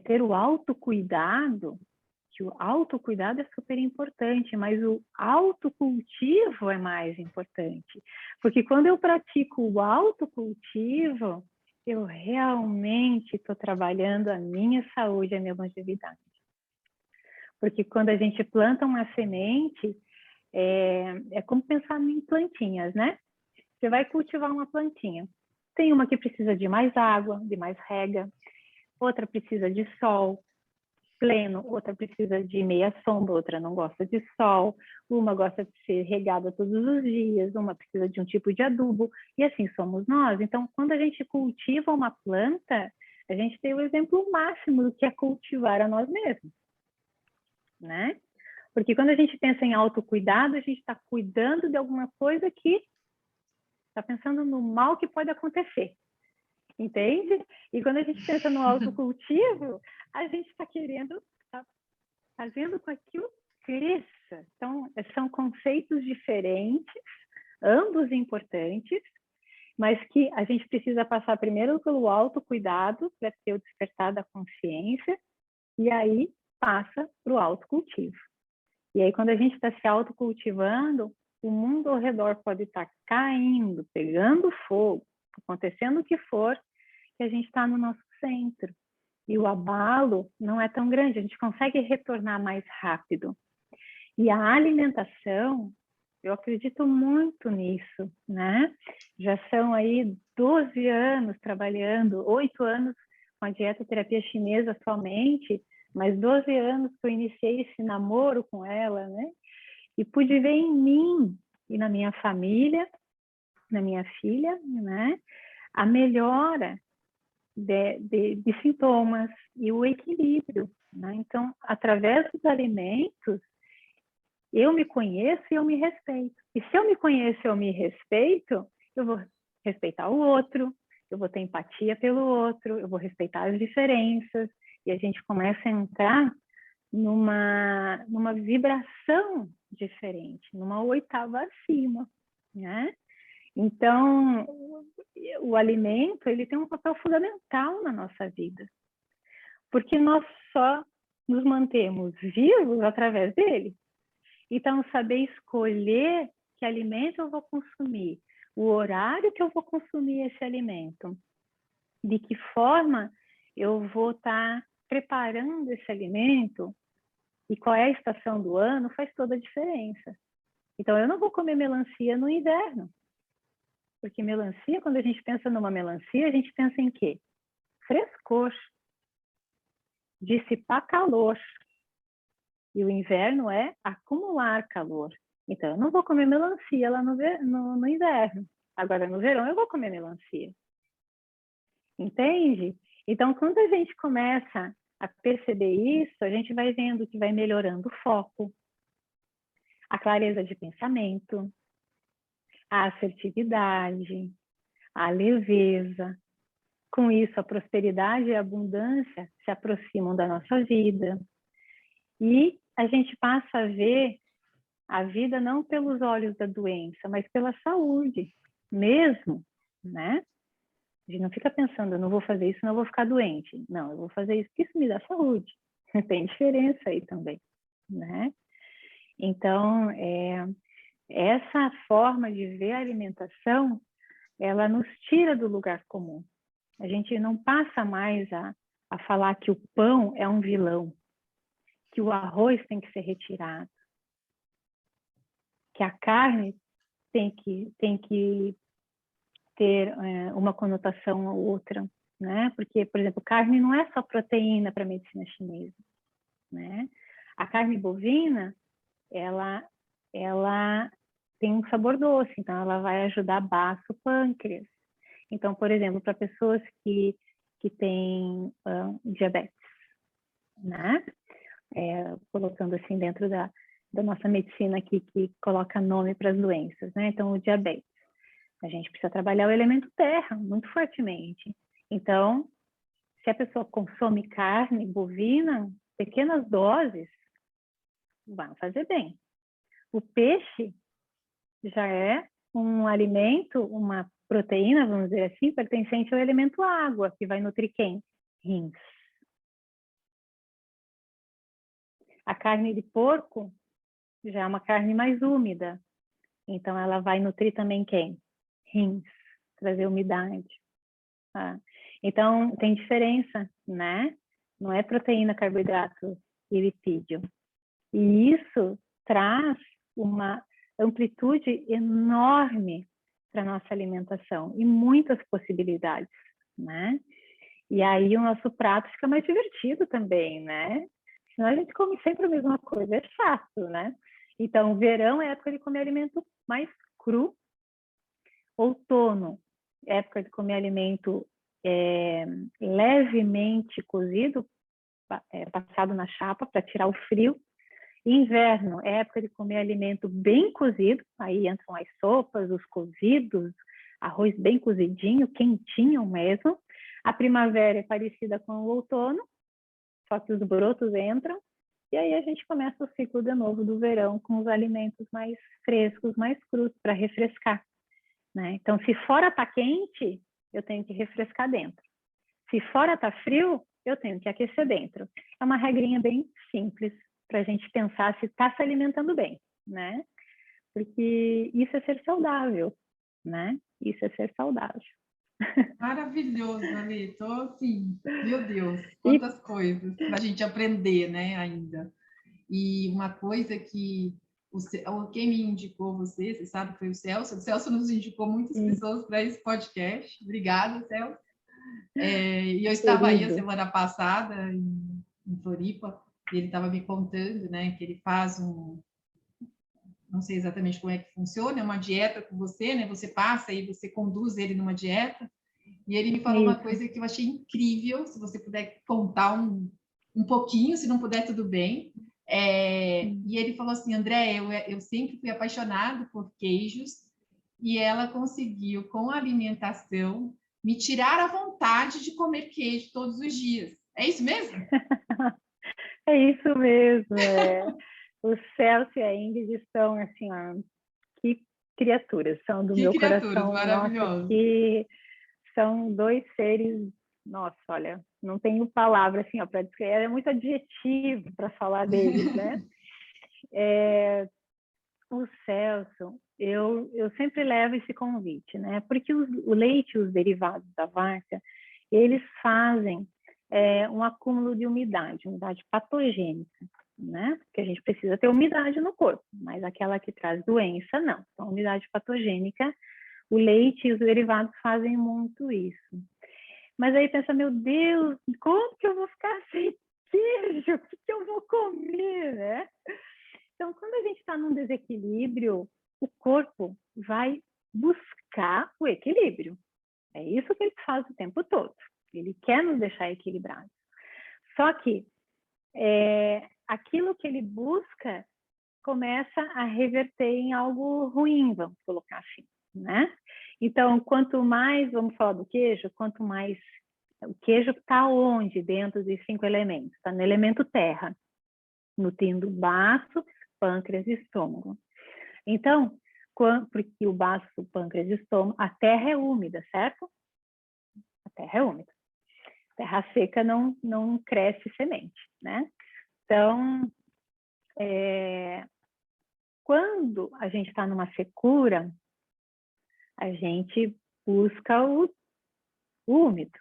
ter o autocuidado, que o autocuidado é super importante, mas o autocultivo é mais importante. Porque quando eu pratico o autocultivo, eu realmente estou trabalhando a minha saúde, a minha longevidade. Porque quando a gente planta uma semente, é como pensar em plantinhas, né? Você vai cultivar uma plantinha. Tem uma que precisa de mais água, de mais rega, outra precisa de sol, pleno, outra precisa de meia sombra, outra não gosta de sol, uma gosta de ser regada todos os dias, uma precisa de um tipo de adubo, e assim somos nós. Então, quando a gente cultiva uma planta, a gente tem o exemplo máximo do que é cultivar a nós mesmos, né? Porque quando a gente pensa em autocuidado, a gente está cuidando de alguma coisa que está pensando no mal que pode acontecer. Entende? E quando a gente pensa no autocultivo, a gente está querendo, tá fazendo com que aquilo cresça. Então, são conceitos diferentes, ambos importantes, mas que a gente precisa passar primeiro pelo autocuidado, para ter o despertar da consciência, e aí passa para o autocultivo. E aí, quando a gente está se autocultivando, o mundo ao redor pode estar caindo, pegando fogo, acontecendo o que for, que a gente está no nosso centro. E o abalo não é tão grande, a gente consegue retornar mais rápido. E a alimentação, eu acredito muito nisso, né? Já são aí 12 anos trabalhando, 8 anos com a dieta terapia chinesa atualmente, mas 12 anos que eu iniciei esse namoro com ela, né? E pude ver em mim e na minha família, na minha filha, né? A melhora de sintomas e o equilíbrio, né? Então, através dos alimentos, eu me conheço e eu me respeito. E se eu me conheço e eu me respeito, eu vou respeitar o outro, eu vou ter empatia pelo outro, eu vou respeitar as diferenças, e a gente começa a entrar numa vibração diferente, numa oitava acima, né? Então, o alimento, ele tem um papel fundamental na nossa vida, porque nós só nos mantemos vivos através dele. Então, saber escolher que alimento eu vou consumir, o horário que eu vou consumir esse alimento, de que forma eu vou estar preparando esse alimento e qual é a estação do ano, faz toda a diferença. Então, eu não vou comer melancia no inverno, porque melancia, quando a gente pensa numa melancia, a gente pensa em quê? Frescor, dissipar calor. E o inverno é acumular calor. Então, eu não vou comer melancia lá no inverno. Agora, no verão, eu vou comer melancia. Entende? Então, quando a gente começa a perceber isso, a gente vai vendo que vai melhorando o foco, a clareza de pensamento, a assertividade, a leveza. Com isso, a prosperidade e a abundância se aproximam da nossa vida. E a gente passa a ver a vida não pelos olhos da doença, mas pela saúde mesmo, né? A gente não fica pensando, eu não vou fazer isso, não vou ficar doente. Não, eu vou fazer isso porque isso me dá saúde. Tem diferença aí também, né? Então, essa forma de ver a alimentação, ela nos tira do lugar comum. A gente não passa mais a falar que o pão é um vilão, que o arroz tem que ser retirado, que a carne tem que ter uma conotação ou outra, né? Porque, por exemplo, carne não é só proteína para a medicina chinesa, né? A carne bovina, ela tem um sabor doce, então ela vai ajudar baço, pâncreas. Então, por exemplo, para pessoas que têm diabetes, né? Colocando assim dentro da nossa medicina aqui, que coloca nome para as doenças, né? Então, o diabetes. A gente precisa trabalhar o elemento terra muito fortemente. Então, se a pessoa consome carne bovina, pequenas doses, vão fazer bem. O peixe já é um alimento, uma proteína, vamos dizer assim, pertencente ao elemento água, que vai nutrir quem? Rins. A carne de porco já é uma carne mais úmida, então ela vai nutrir também quem? Rins, trazer umidade. Tá? Então, tem diferença, né? Não é proteína, carboidrato e lipídio. E isso traz uma amplitude enorme para a nossa alimentação e muitas possibilidades, né? E aí o nosso prato fica mais divertido também, né? senão a gente come sempre a mesma coisa, é chato, né? Então, verão é época de comer alimento mais cru. Outono, época de comer alimento levemente cozido, passado na chapa para tirar o frio. Inverno é época de comer alimento bem cozido, aí entram as sopas, os cozidos, arroz bem cozidinho, quentinho mesmo. A primavera é parecida com o outono, só que os brotos entram, e aí a gente começa o ciclo de novo do verão com os alimentos mais frescos, mais crus, para refrescar, né? Então, se fora está quente, eu tenho que refrescar dentro. Se fora está frio, eu tenho que aquecer dentro. É uma regrinha bem simples para a gente pensar se está se alimentando bem, né? Porque isso é ser saudável, né? Isso é ser saudável. Maravilhoso, Ali. Tô assim, meu Deus, E quantas coisas para a gente aprender, né, ainda. E uma coisa que quem me indicou você sabe, foi o Celso. O Celso nos indicou muitas pessoas para esse podcast. Obrigada, Celso. E eu estava aí a querido, semana passada em Floripa, e ele estava me contando, né, que ele faz não sei exatamente como é que funciona, é uma dieta com você, né? Você passa e você conduz ele numa dieta. E ele me falou uma isso. coisa que eu achei incrível, se você puder contar um pouquinho, se não puder, tudo bem. E ele falou assim, André, eu sempre fui apaixonado por queijos e ela conseguiu, com a alimentação, me tirar a vontade de comer queijo todos os dias. É isso mesmo? É isso mesmo. O Celso e a Ingrid são, assim, ó, que criaturas, são do Que meu criaturas coração. Nossa, maravilhosas. que são dois seres, nossa, olha, não tenho palavra assim, para descrever, é muito adjetivo para falar deles, né? O Celso, eu sempre levo esse convite, né? Porque o leite e os derivados da vaca, eles fazem um acúmulo de umidade patogênica, né? Porque a gente precisa ter umidade no corpo, mas aquela que traz doença, não. Então, umidade patogênica, o leite e os derivados fazem muito isso. Mas aí pensa, meu Deus, como que eu vou ficar sem queijo? O que eu vou comer, né? Então, quando a gente está num desequilíbrio, o corpo vai buscar o equilíbrio. É isso que ele faz o tempo todo. Ele quer nos deixar equilibrados. Só que aquilo que ele busca começa a reverter em algo ruim, vamos colocar assim, né? Então, quanto mais, vamos falar do queijo, quanto mais... O queijo está onde dentro dos 5 elementos? Está no elemento terra, nutrindo baço, pâncreas e estômago. Então, porque o baço, pâncreas e estômago, a terra é úmida, certo? A terra é úmida. Terra seca não cresce semente, né? Então, quando a gente está numa secura, a gente busca o úmido.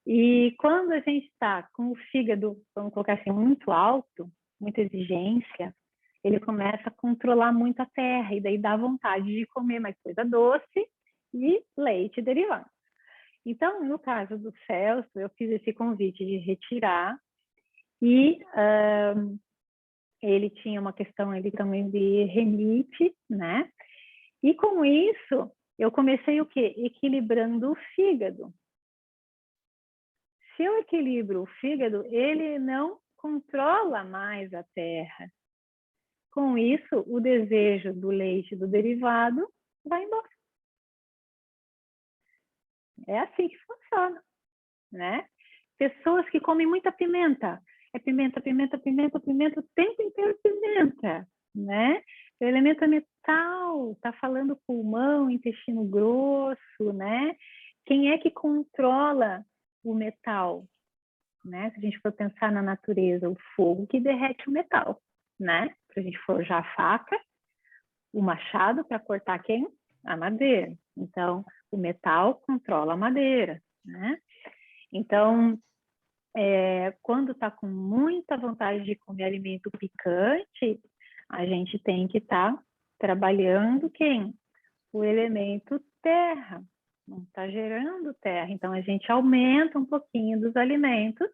E quando a gente está com o fígado, vamos colocar assim, muito alto, muita exigência, ele começa a controlar muito a terra, e daí dá vontade de comer mais coisa doce e leite derivado. Então, no caso do Celso, eu fiz esse convite de retirar, e ele tinha uma questão ali também de renite, né? E com isso, eu comecei o quê? Equilibrando o fígado. Se eu equilibro o fígado, ele não controla mais a terra. Com isso, o desejo do leite do derivado vai embora. É assim que funciona, né? Pessoas que comem muita pimenta. É pimenta, pimenta, pimenta, pimenta, o tempo inteiro pimenta, né? O elemento é metal, tá falando pulmão, intestino grosso, né? Quem é que controla o metal, né? Se a gente for pensar na natureza, o fogo que derrete o metal, né? Para a gente forjar a faca, o machado para cortar quem? A madeira. Então, o metal controla a madeira, né? Então, quando está com muita vontade de comer alimento picante, a gente tem que estar trabalhando quem? O elemento terra. Não está gerando terra. Então, a gente aumenta um pouquinho dos alimentos,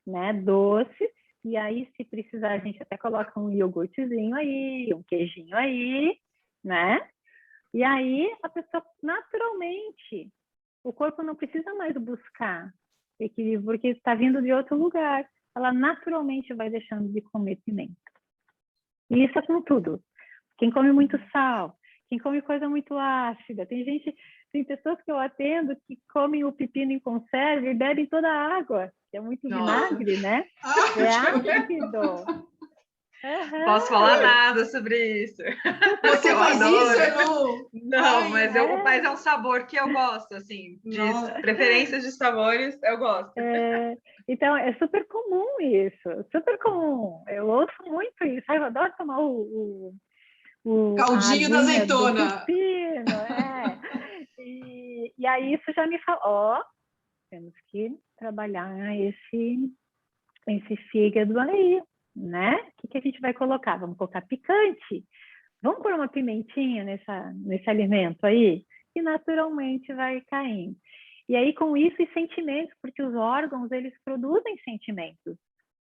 né, doces, E aí, se precisar, a gente até coloca um iogurtezinho aí, um queijinho aí, né? E aí, a pessoa, naturalmente, o corpo não precisa mais buscar equilíbrio, porque está vindo de outro lugar. Ela naturalmente vai deixando de comer pimenta. E isso é com tudo. Quem come muito sal, quem come coisa muito ácida. Tem pessoas que eu atendo que comem o pepino em conserva e bebem toda a água, que é muito vinagre, né? É ácido. Posso falar nada sobre isso. Você Eu faz adoro. isso, Elu? Não, Ai, mas é um sabor que eu gosto, assim, de Nossa. preferências de sabores, eu gosto. Então, é super comum isso, super comum. Eu ouço muito isso. Ai, eu adoro tomar Caldinho da azeitona. Do pepino, E aí isso já me fala, temos que trabalhar esse fígado aí, né? O que a gente vai colocar? Vamos colocar picante? Vamos pôr uma pimentinha nesse alimento aí? E naturalmente vai caindo. E aí, com isso, e sentimentos, porque os órgãos, eles produzem sentimentos,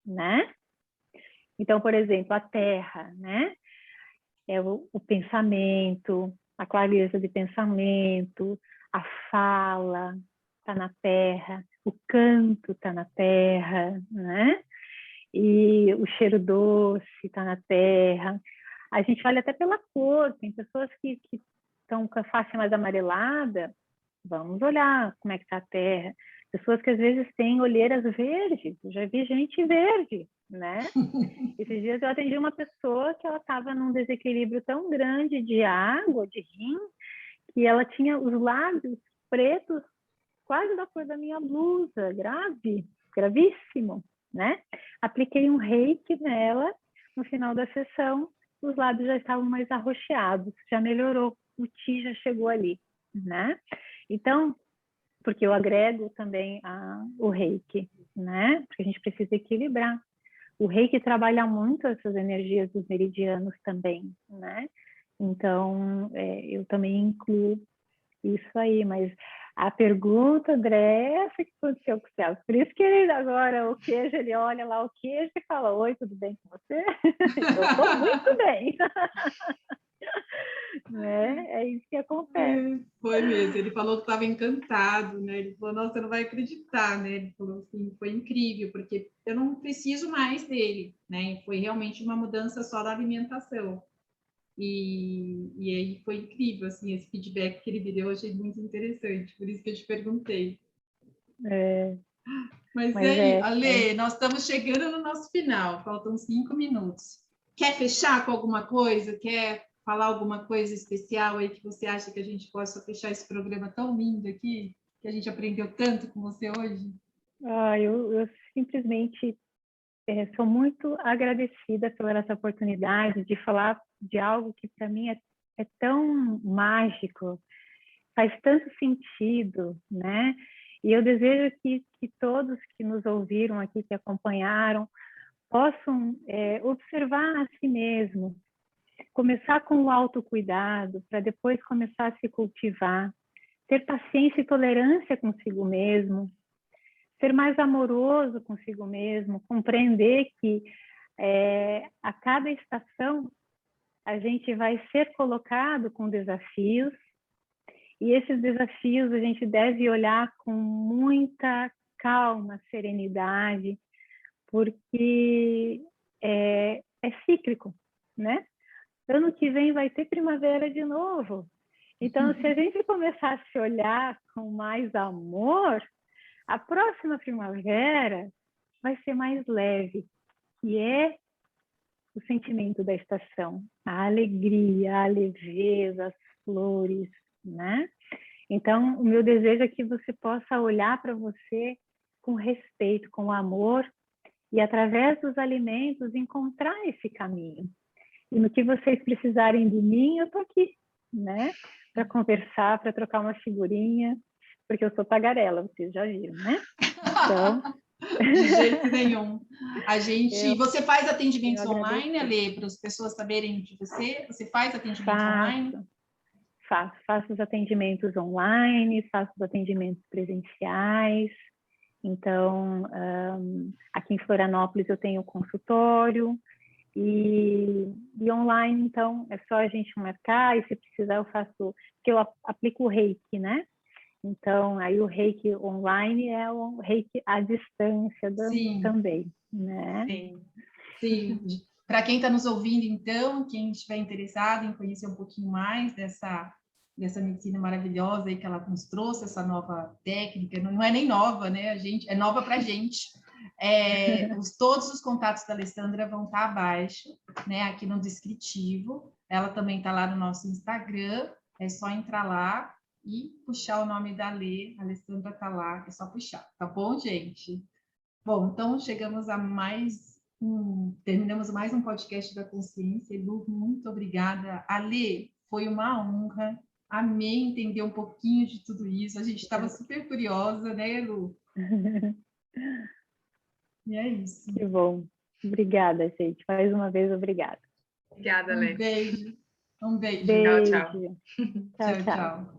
né? Então, por exemplo, a terra, né? É o pensamento, a clareza de pensamento, a fala está na terra, o canto está na terra, né? E o cheiro doce está na terra. A gente olha até pela cor, tem pessoas que estão com a face mais amarelada, vamos olhar como é que está a terra. Pessoas que às vezes têm olheiras verdes, eu já vi gente verde, né? Esses dias eu atendi uma pessoa que ela estava num desequilíbrio tão grande de água, de rim, que ela tinha os lábios pretos quase da cor da minha blusa, gravíssimo, né? Apliquei um reiki nela, no final da sessão, os lábios já estavam mais arroxeados, já melhorou, o Ti já chegou ali, né? Então, porque eu agrego também o reiki, né? Porque a gente precisa equilibrar. O reiki trabalha muito essas energias dos meridianos também, né? Então, eu também incluo isso aí, mas a pergunta, André, é essa que aconteceu com o Celso. Por isso que ele agora, o queijo, ele olha lá o queijo e fala, oi, tudo bem com você? Eu estou muito bem. Né? É isso que acontece. Foi mesmo, ele falou que estava encantado, né? Ele falou, nossa, você não vai acreditar, né? Ele falou assim, foi incrível, porque eu não preciso mais dele, né? E foi realmente uma mudança só da alimentação. E aí foi incrível, assim, esse feedback que ele me deu, eu achei muito interessante, por isso que eu te perguntei. Mas aí, Ale, nós estamos chegando no nosso final, faltam 5 minutos. Quer fechar com alguma coisa? Quer falar alguma coisa especial aí que você acha que a gente possa fechar esse programa tão lindo aqui, que a gente aprendeu tanto com você hoje? Eu simplesmente sou muito agradecida pela essa oportunidade de falar de algo que para mim é tão mágico, faz tanto sentido, né? E eu desejo que todos que nos ouviram aqui, que acompanharam, possam observar a si mesmo, começar com o autocuidado, para depois começar a se cultivar, ter paciência e tolerância consigo mesmo, ser mais amoroso consigo mesmo, compreender que a cada estação a gente vai ser colocado com desafios, e esses desafios a gente deve olhar com muita calma, serenidade, porque é cíclico, né? Ano que vem vai ter primavera de novo. Então, se a gente começar a se olhar com mais amor, a próxima primavera vai ser mais leve, que é o sentimento da estação, a alegria, a leveza, as flores, né? Então, o meu desejo é que você possa olhar para você com respeito, com amor, e através dos alimentos encontrar esse caminho. E no que vocês precisarem de mim, eu estou aqui, né? Para conversar, para trocar uma figurinha, porque eu sou tagarela, vocês já viram, né? Então... De jeito nenhum. Você faz atendimentos online, Ale, para as pessoas saberem de você? Você faz atendimentos online? Faço os atendimentos online, faço os atendimentos presenciais, Então, aqui em Florianópolis eu tenho consultório e online, então é só a gente marcar e se precisar eu faço, porque eu aplico o Reiki, né? Então, aí o Reiki online é o Reiki à distância Sim. também, né? Sim. Para quem está nos ouvindo, então, quem estiver interessado em conhecer um pouquinho mais dessa medicina maravilhosa aí que ela nos trouxe, essa nova técnica, não é nem nova, né? É nova para a gente. Todos os contatos da Alessandra vão estar abaixo, né? Aqui no descritivo. Ela também está lá no nosso Instagram. É só entrar lá e puxar o nome da Lê. A Alessandra está lá, é só puxar, tá bom, gente? Bom, então chegamos a terminamos mais um podcast da Consciência. Edu, muito obrigada. Ale, foi uma honra. Amei entender um pouquinho de tudo isso. A gente estava super curiosa, né, Lu? E é isso. Que bom. Obrigada, gente. Mais uma vez, obrigada. Obrigada, Lê. Um beijo. Beijo. Tchau, tchau. Tchau, tchau.